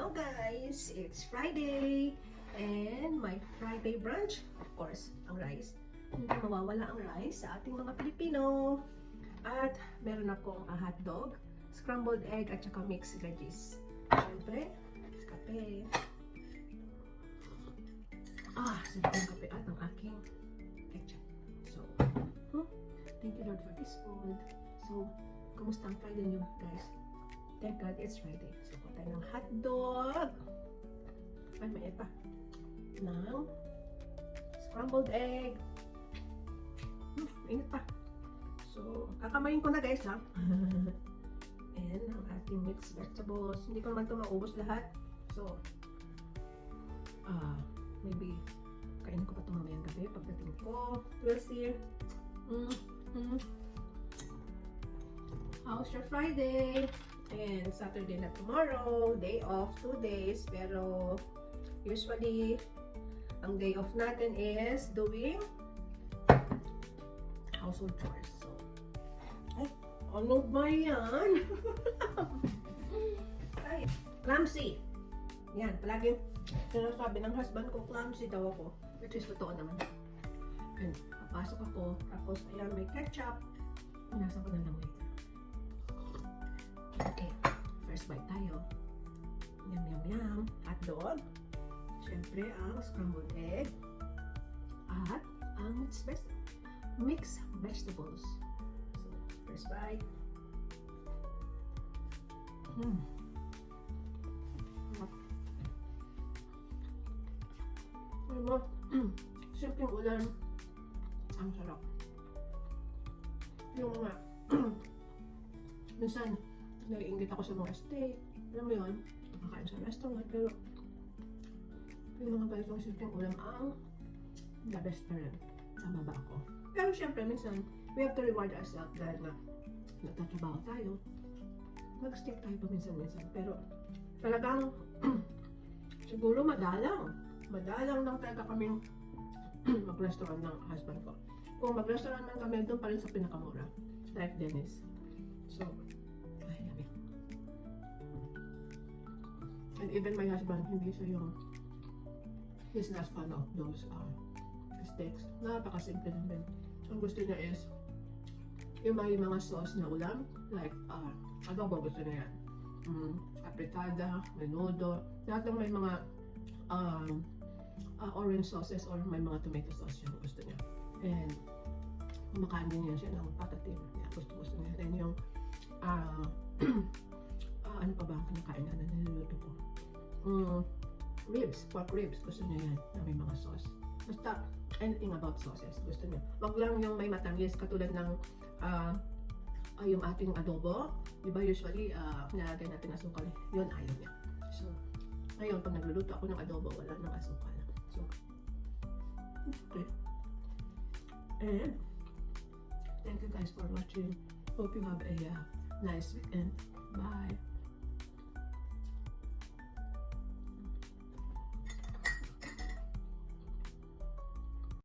Hello guys! It's Friday! And my Friday brunch, of course, ang rice. Hindi mawawala ang rice sa ating mga Pilipino. At meron akong hotdog, scrambled egg at saka mixed veggies. Siyempre, kape. Sarap ng kape at ang aking ketchup. So, thank you Lord for this food. So, kumusta ang Friday nyo guys? Thank God it's Friday. So, kuha tayo ng hotdog. Ay, may pa. Ng scrambled egg. Init pa. So, kakamayin ko na guys ha. And ang ating mixed vegetables. Hindi ko naman ito maubos lahat. So, maybe kainin ko pa ito mamayang gabi pagdating ko. We'll see. How's your Friday? And Saturday na tomorrow, day off, 2 days, pero usually, ang day off natin is doing household chores. So, ano ba yan? Ay, clumsy. Yan, palagi sinasabi ng husband ko, clumsy daw ako. Which is totoo naman. And, papasok ako, tapos ayan, may ketchup. Punasan ko na lang later. Okay, first bite tayo. Yum, yum, yum. Hotdog. Siyempre, ang scrambled egg. At ang mixed vegetables. So, first bite. Alam mo, simpleng ulan. Ang sarap. Yung mga minsan, naiingit ako sa mga steak. Alam mo yun, nakakain sa restaurant, pero yung mga ganitong simpleng ulam ang the best pa rin. Tama ba ako? Pero syempre, minsan, we have to reward ourselves dahil na nagtatrabaho tayo. Mag-steak tayo paminsan-minsan. Pero talagang siguro madalang lang talaga kaming mag-restaurant ng husband ko. Kung mag-restaurant man kami, doon pa rin sa pinakamura. Like Dennis. So, ay, yummy. And even my husband, hindi siya yung, he's not fan of those steaks. Napakasimple lang din. Ang gusto niya is, yung may mga sauce na ulam, like, adobo gusto niya yan. Apretada, menudo, lahat ng may mga orange sauces or may mga tomato sauce yung gusto niya. And, kumakain din yan siya ng patatim. Gusto niya. Then yung, ano pa ba ang kinakain na niluluto ko? Ribs, pork ribs. Gusto niya yan na may mga sauce. Basta, anything about sauces. Gusto niya. Wag lang yung may matamis katulad ng yung ating adobo. Diba usually, nilagay natin asukal. Yun, ayaw niya. So, ngayon, pag nagluluto ako ng adobo, wala ng asukal. So, okay. And, thank you guys for watching. Hope you have a nice weekend. Bye.